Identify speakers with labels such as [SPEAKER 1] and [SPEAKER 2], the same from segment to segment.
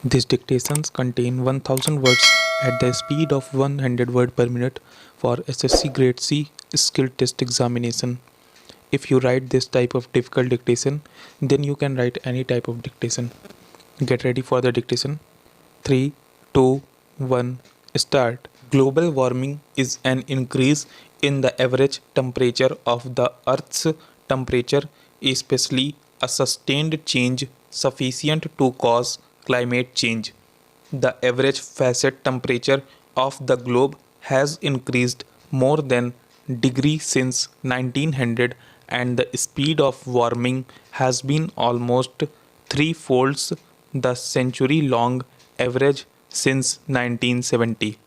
[SPEAKER 1] These dictations contain 1000 words at the speed of 100 words per minute for SSC Grade C skill test examination. If you write this type of difficult dictation, then you can write any type of dictation. Get ready for the dictation. 3, 2, 1, start. Global warming is an increase in the average temperature of the Earth's temperature, especially a sustained change sufficient to cause climate change. The average facet temperature of the globe has increased more than degree since 1900, and the speed of warming has been almost three-folds the century-long average since 1970.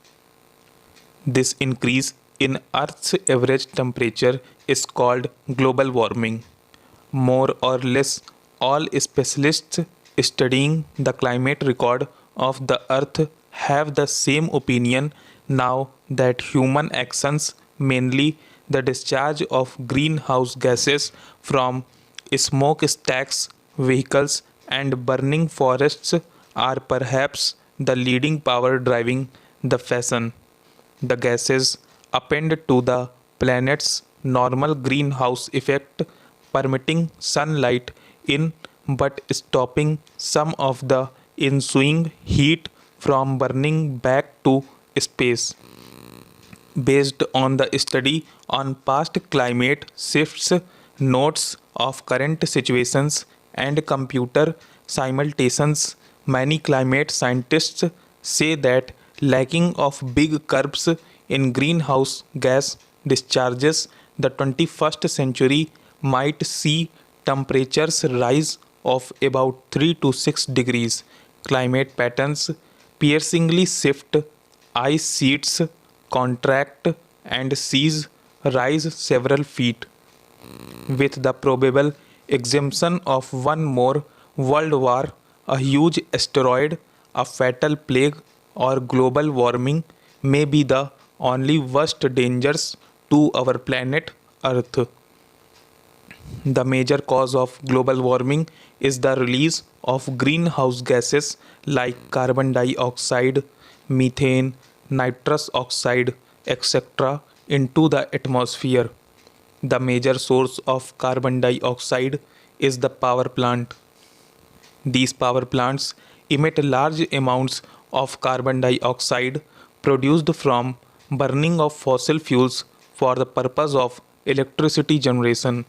[SPEAKER 1] This increase in Earth's average temperature is called global warming. More or less all specialists studying the climate record of the Earth have the same opinion now that human actions, mainly the discharge of greenhouse gases from smokestacks, vehicles, and burning forests, are perhaps the leading power driving the fashion. The gases append to the planet's normal greenhouse effect, permitting sunlight in but stopping some of the ensuing heat from burning back to space. Based on the study on past climate shifts, notes of current situations, and computer simulations, many climate scientists say that lacking of big curves in greenhouse gas discharges, the 21st century might see temperatures rise of about 3 to 6 degrees. Climate patterns piercingly shift, ice sheets contract, and seas rise several feet. With the probable exemption of one more world war, a huge asteroid, a fatal plague, or global warming may be the only worst dangers to our planet Earth. The major cause of global warming is the release of greenhouse gases like carbon dioxide, methane, nitrous oxide, etc. into the atmosphere. The major source of carbon dioxide is the power plant. These power plants emit large amounts of carbon dioxide produced from burning of fossil fuels for the purpose of electricity generation.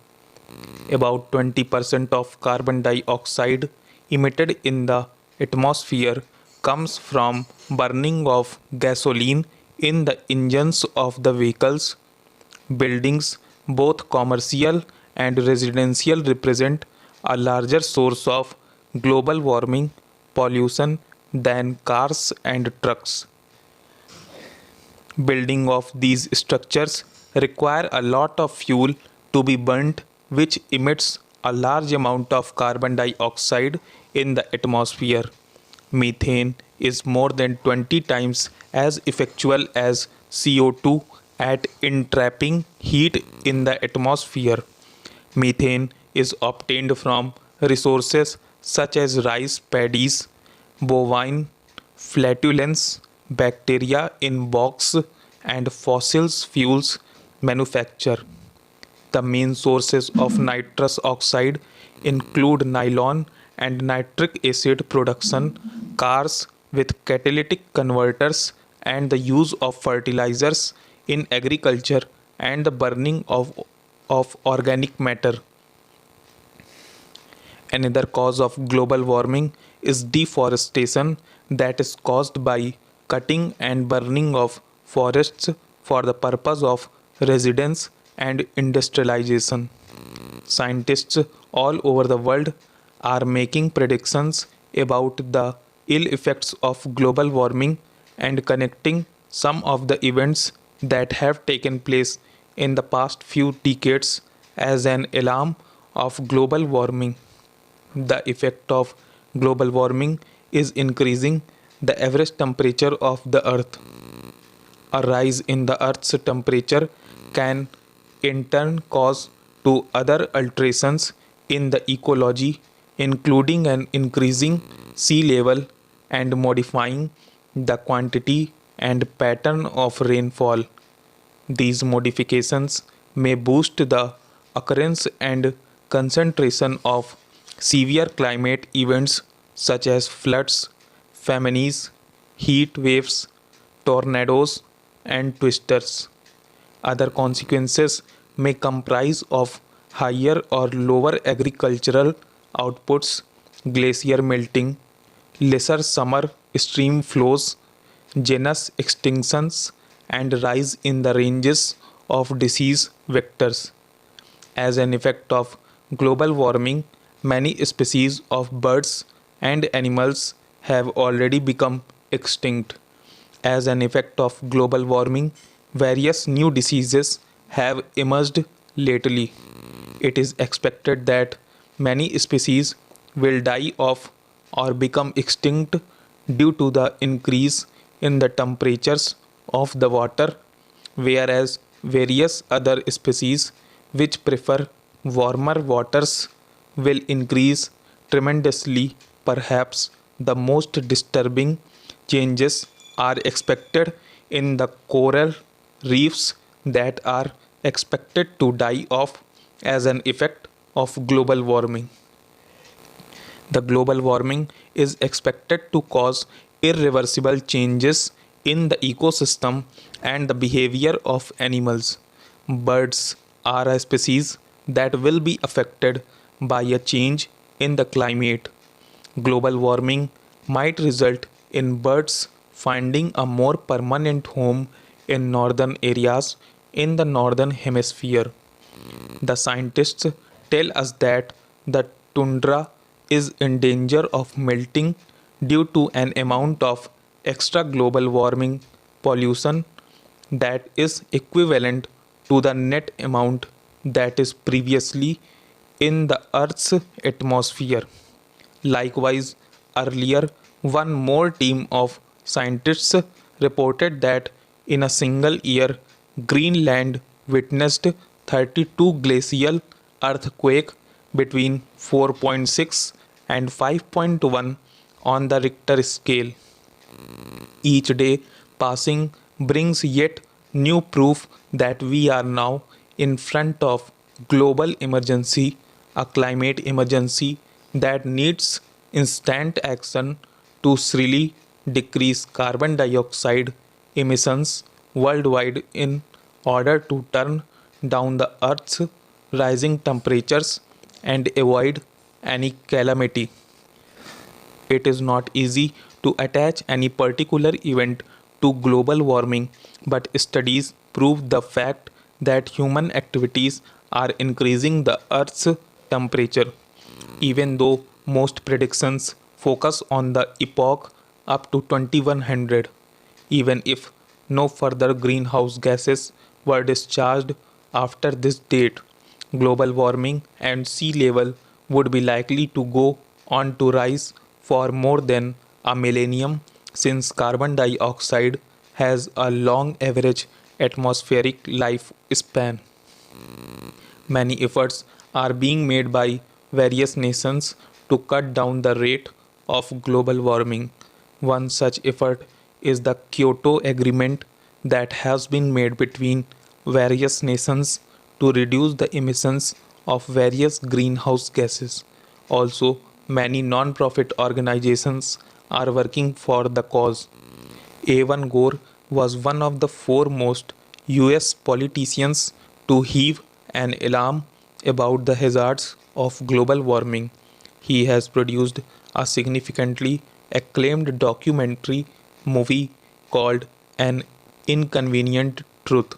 [SPEAKER 1] About 20% of carbon dioxide emitted in the atmosphere comes from burning of gasoline in the engines of the vehicles. Buildings, both commercial and residential, represent a larger source of global warming pollution than cars and trucks. Building of these structures require a lot of fuel to be burnt, which emits a large amount of carbon dioxide in the atmosphere. Methane is more than 20 times as effectual as CO2 at entrapping heat in the atmosphere. Methane is obtained from resources such as rice paddies, bovine flatulence, bacteria in box, and fossil fuels manufacture. The main sources of nitrous oxide include nylon and nitric acid production, cars with catalytic converters, and the use of fertilizers in agriculture and the burning of organic matter. Another cause of global warming is deforestation, that is caused by cutting and burning of forests for the purpose of residence and industrialization. Scientists all over the world are making predictions about the ill effects of global warming and connecting some of the events that have taken place in the past few decades as an alarm of global warming. The effect of global warming is increasing the average temperature of the earth. A rise in the earth's temperature can in turn cause to other alterations in the ecology, including an increasing sea level and modifying the quantity and pattern of rainfall. These modifications may boost the occurrence and concentration of severe climate events such as floods, famines, heat waves, tornadoes, and twisters. Other consequences may comprise of higher or lower agricultural outputs, glacier melting, lesser summer stream flows, genus extinctions, and rise in the ranges of disease vectors. As an effect of global warming, many species of birds and animals have already become extinct. As an effect of global warming, various new diseases have emerged lately. It is expected that many species will die off or become extinct due to the increase in the temperatures of the water, whereas various other species which prefer warmer waters will increase tremendously. Perhaps the most disturbing changes are expected in the coral reefs that are expected to die off as an effect of global warming. The global warming is expected to cause irreversible changes in the ecosystem and the behavior of animals. Birds are a species that will be affected by a change in the climate. Global warming might result in birds finding a more permanent home in northern areas in the northern hemisphere. The scientists tell us that the tundra is in danger of melting due to an amount of extra global warming pollution that is equivalent to the net amount that is previously in the Earth's atmosphere. Likewise, earlier, one more team of scientists reported that in a single year, Greenland witnessed 32 glacial earthquakes between 4.6 and 5.1 on the Richter scale. Each day passing brings yet new proof that we are now in front of global emergency, a climate emergency that needs instant action to really decrease carbon dioxide emissions worldwide in order to turn down the earth's rising temperatures and avoid any calamity. It is not easy to attach any particular event to global warming, but studies prove the fact that human activities are increasing the Earth's temperature. Even though most predictions focus on the epoch up to 2100, even if no further greenhouse gases were discharged after this date, global warming and sea level would be likely to go on to rise for more than a millennium since carbon dioxide has a long average atmospheric life span. Many efforts are being made by various nations to cut down the rate of global warming. One such effort is the Kyoto Agreement that has been made between various nations to reduce the emissions of various greenhouse gases. Also, many non profit organizations are working for the cause. Evan Gore was one of the foremost US politicians to heave an alarm about the hazards of global warming. He has produced a significantly acclaimed documentary movie called An Inconvenient Truth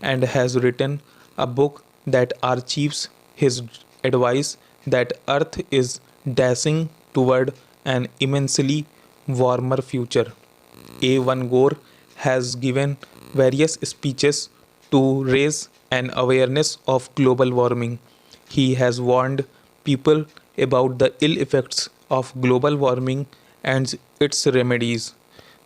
[SPEAKER 1] and has written a book that archives his advice that Earth is dashing toward an immensely warmer future. A1 Gore has given various speeches to raise an awareness of global warming. He has warned people about the ill effects of global warming and its remedies.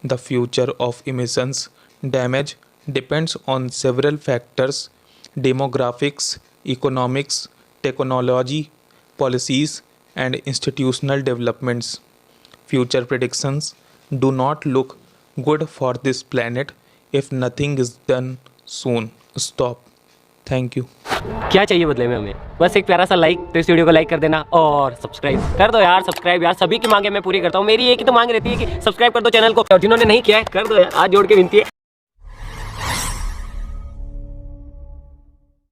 [SPEAKER 1] The future of emissions damage depends on several factors: demographics, economics, technology, policies, and institutional developments. Future predictions Do not look good for this planet if nothing is done soon. Stop. Thank you.
[SPEAKER 2] क्या चाहिए बदले में हमें? बस एक प्यारा सा like, तो इस वीडियो को लाइक कर देना और सब्सक्राइब कर दो यार। सब्सक्राइब यार, सभी की मांगे मैं पूरी करता हूँ। मेरी एक ही तो मांग रहती है कि सब्सक्राइब कर दो चैनल को, और जिन्होंने नहीं किया है कर दो यार, हाथ जोड़ के विनती है।